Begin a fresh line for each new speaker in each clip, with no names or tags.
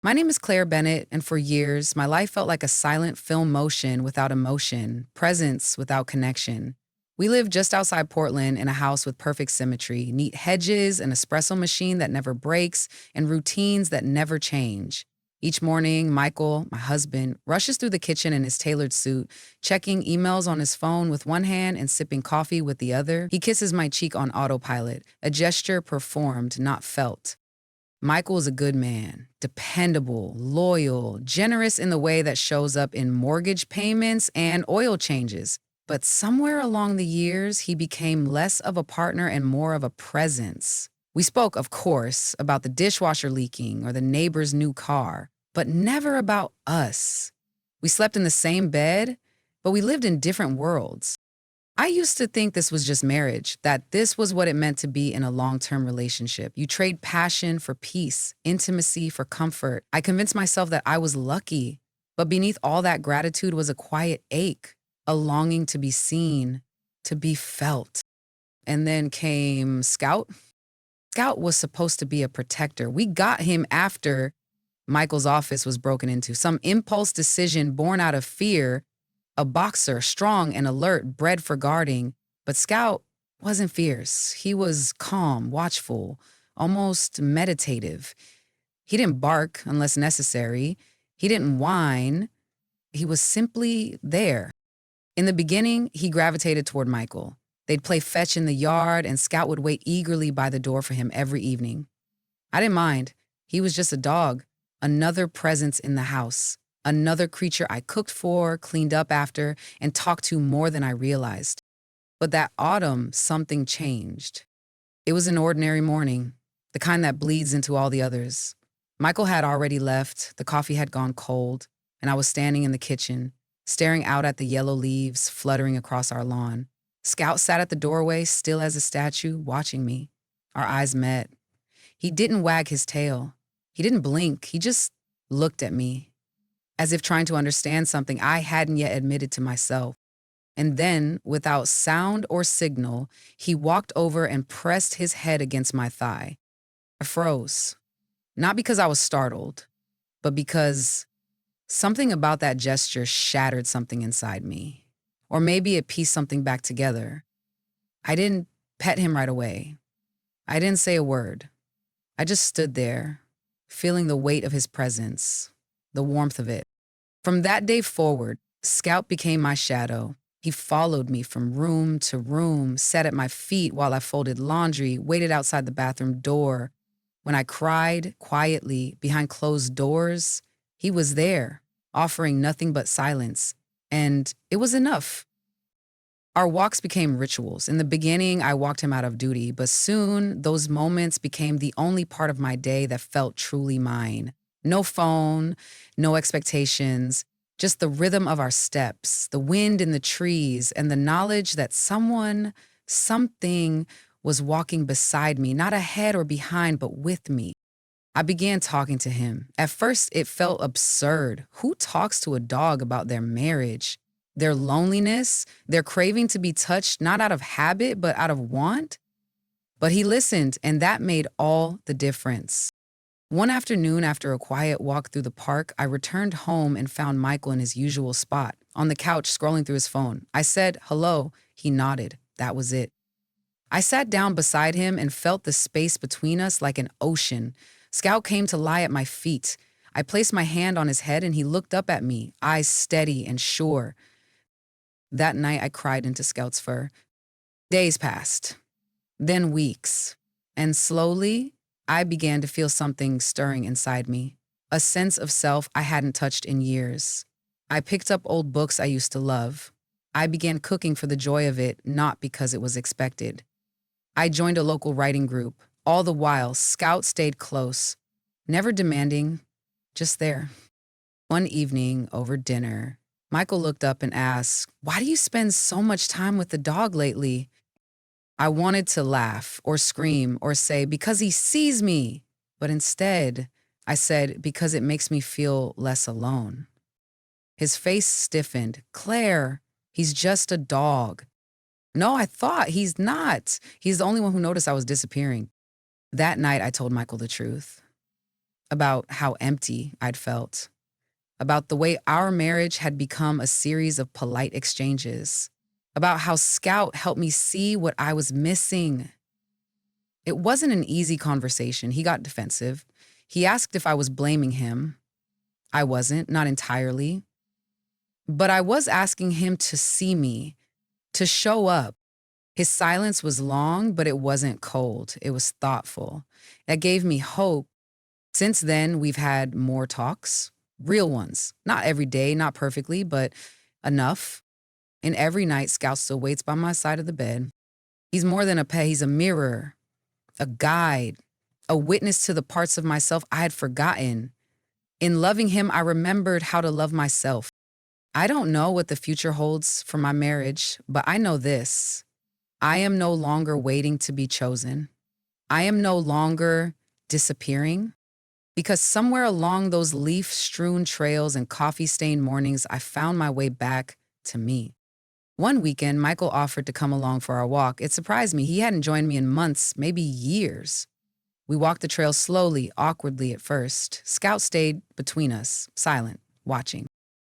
My name is Claire Bennett, and for years, my life felt like a silent film motion without emotion, presence without connection. We lived just outside Portland in a house with perfect symmetry, neat hedges, an espresso machine that never breaks, and routines that never change. Each morning, Michael, my husband, rushes through the kitchen in his tailored suit, checking emails on his phone with one hand and sipping coffee with the other. He kisses my cheek on autopilot, a gesture performed, not felt. Michael is a good man, dependable, loyal, generous in the way that shows up in mortgage payments and oil changes. But somewhere along the years, he became less of a partner and more of a presence. We spoke, of course, about the dishwasher leaking or the neighbor's new car, but never about us. We slept in the same bed, but we lived in different worlds. I used to think this was just marriage, that this was what it meant to be in a long-term relationship. You trade passion for peace, intimacy for comfort. I convinced myself that I was lucky, but beneath all that gratitude was a quiet ache, a longing to be seen, to be felt. And then came Scout. Scout was supposed to be a protector. We got him after Michael's office was broken into, some impulse decision born out of fear, a boxer, strong and alert, bred for guarding. But Scout wasn't fierce. He was calm, watchful, almost meditative. He didn't bark unless necessary. He didn't whine. He was simply there. In the beginning, he gravitated toward Michael. They'd play fetch in the yard, and Scout would wait eagerly by the door for him every evening. I didn't mind. He was just a dog, another presence in the house. Another creature I cooked for, cleaned up after, and talked to more than I realized. But that autumn, something changed. It was an ordinary morning, the kind that bleeds into all the others. Michael had already left, the coffee had gone cold, and I was standing in the kitchen, staring out at the yellow leaves fluttering across our lawn. Scout sat at the doorway, still as a statue, watching me. Our eyes met. He didn't wag his tail. He didn't blink. He just looked at me, as if trying to understand something I hadn't yet admitted to myself. And then, without sound or signal, he walked over and pressed his head against my thigh. I froze. Not because I was startled, but because something about that gesture shattered something inside me. Or maybe it pieced something back together. I didn't pet him right away. I didn't say a word. I just stood there, feeling the weight of his presence, the warmth of it. From that day forward, Scout became my shadow. He followed me from room to room, sat at my feet while I folded laundry, waited outside the bathroom door. When I cried quietly behind closed doors, he was there, offering nothing but silence. And it was enough. Our walks became rituals. In the beginning, I walked him out of duty, but soon those moments became the only part of my day that felt truly mine. No phone, no expectations, just the rhythm of our steps, the wind in the trees, and the knowledge that someone, something was walking beside me, not ahead or behind, but with me. I began talking to him. At first, it felt absurd. Who talks to a dog about their marriage, their loneliness, their craving to be touched, not out of habit, but out of want? But he listened, and that made all the difference. One afternoon, after a quiet walk through the park, I returned home and found Michael in his usual spot, on the couch scrolling through his phone. I said, "Hello." He nodded. That was it. I sat down beside him and felt the space between us like an ocean. Scout came to lie at my feet. I placed my hand on his head and he looked up at me, eyes steady and sure. That night I cried into Scout's fur. Days passed, then weeks, and slowly I began to feel something stirring inside me, a sense of self I hadn't touched in years. I picked up old books I used to love. I began cooking for the joy of it, not because it was expected. I joined a local writing group. All the while, Scout stayed close, never demanding, just there. One evening, over dinner, Michael looked up and asked, "Why do you spend so much time with the dog lately?" I wanted to laugh or scream or say, "Because he sees me." But instead, I said, "Because it makes me feel less alone." His face stiffened. "Claire, he's just a dog." "No, I thought he's not. He's the only one who noticed I was disappearing." That night, I told Michael the truth. about how empty I'd felt, about the way our marriage had become a series of polite exchanges, about how Scout helped me see what I was missing. It wasn't an easy conversation. He got defensive. He asked if I was blaming him. I wasn't, not entirely. But I was asking him to see me, to show up. His silence was long, but it wasn't cold. It was thoughtful. That gave me hope. Since then, we've had more talks, real ones. Not every day, not perfectly, but enough. And every night, Scout still waits by my side of the bed. He's more than a pet, he's a mirror, a guide, a witness to the parts of myself I had forgotten. In loving him, I remembered how to love myself. I don't know what the future holds for my marriage, but I know this. I am no longer waiting to be chosen. I am no longer disappearing. Because somewhere along those leaf-strewn trails and coffee-stained mornings, I found my way back to me. One weekend, Michael offered to come along for our walk. It surprised me. He hadn't joined me in months, maybe years. We walked the trail slowly, awkwardly at first. Scout stayed between us, silent, watching.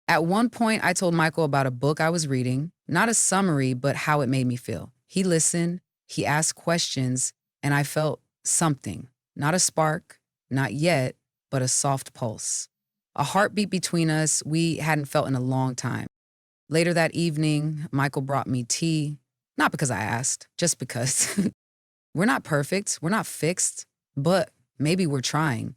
At one point, I told Michael about a book I was reading, not a summary, but how it made me feel. He listened, he asked questions, and I felt something, not a spark, not yet, but a soft pulse. A heartbeat between us we hadn't felt in a long time. Later that evening, Michael brought me tea, not because I asked, just because. We're not perfect, we're not fixed, but maybe we're trying.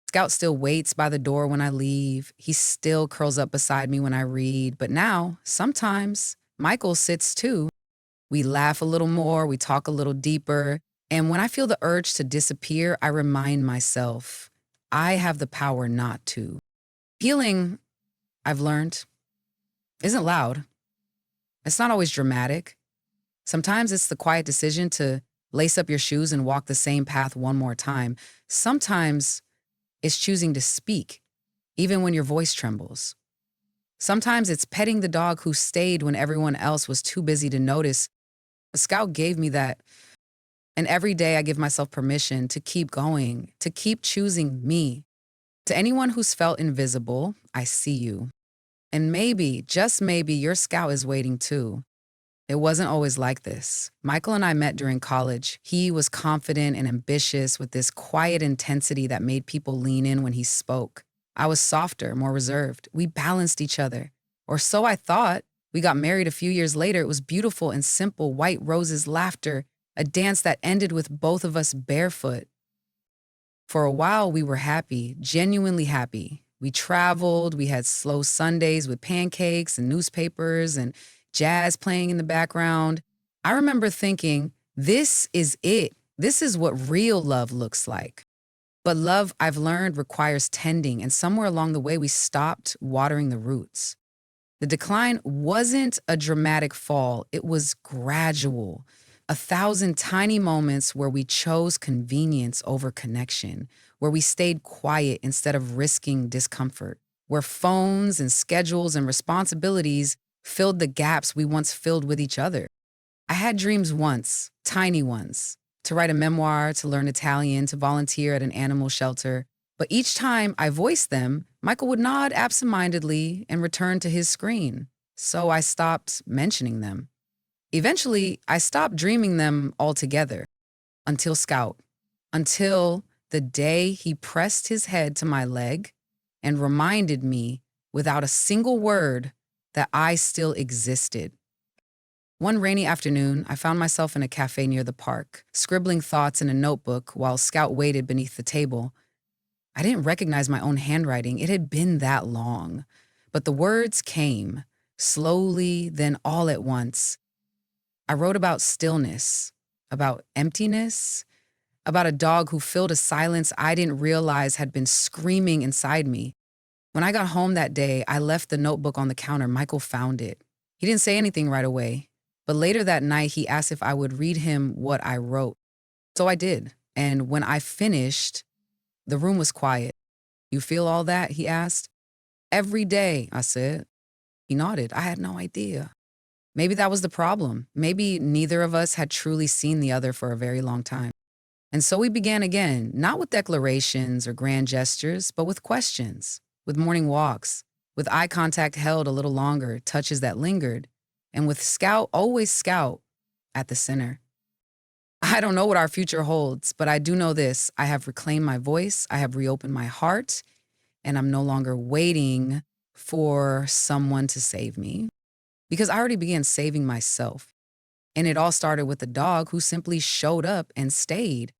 Scout still waits by the door when I leave. He still curls up beside me when I read. But now, sometimes, Michael sits too. We laugh a little more, we talk a little deeper. And when I feel the urge to disappear, I remind myself, I have the power not to. Healing, I've learned, isn't loud. It's not always dramatic. Sometimes it's the quiet decision to lace up your shoes and walk the same path one more time. Sometimes it's choosing to speak, even when your voice trembles. Sometimes it's petting the dog who stayed when everyone else was too busy to notice. A Scout gave me that. And every day I give myself permission to keep going, to keep choosing me. To anyone who's felt invisible, I see you. And maybe, just maybe, your Scout is waiting too. It wasn't always like this. Michael and I met during college. He was confident and ambitious with this quiet intensity that made people lean in when he spoke. I was softer, more reserved. We balanced each other. Or so I thought. We got married a few years later. It was beautiful and simple, white roses, laughter, a dance that ended with both of us barefoot. For a while, we were happy, genuinely happy. We traveled, we had slow Sundays with pancakes and newspapers and jazz playing in the background. I remember thinking, this is it. This is what real love looks like. But love, I've learned, requires tending, and somewhere along the way, we stopped watering the roots. The decline wasn't a dramatic fall, it was gradual. 1,000 tiny moments where we chose convenience over connection, where we stayed quiet instead of risking discomfort, where phones and schedules and responsibilities filled the gaps we once filled with each other. I had dreams once, tiny ones, to write a memoir, to learn Italian, to volunteer at an animal shelter. But each time I voiced them, Michael would nod absentmindedly and return to his screen. So I stopped mentioning them. Eventually, I stopped dreaming them altogether. Until Scout. Until the day he pressed his head to my leg and reminded me, without a single word, that I still existed. One rainy afternoon, I found myself in a cafe near the park, scribbling thoughts in a notebook while Scout waited beneath the table. I didn't recognize my own handwriting. It had been that long. But the words came, slowly, then all at once. I wrote about stillness, about emptiness, about a dog who filled a silence I didn't realize had been screaming inside me. When I got home that day, I left the notebook on the counter. Michael found it. He didn't say anything right away, but later that night, he asked if I would read him what I wrote. So I did. And when I finished, the room was quiet. "You feel all that?" he asked. "Every day," I said. He nodded. I had no idea. Maybe that was the problem. Maybe neither of us had truly seen the other for a very long time. And so we began again, not with declarations or grand gestures, but with questions, with morning walks, with eye contact held a little longer, touches that lingered, and with Scout, always Scout, at the center. I don't know what our future holds, but I do know this. I have reclaimed my voice, I have reopened my heart, and I'm no longer waiting for someone to save me because I already began saving myself. And it all started with a dog who simply showed up and stayed.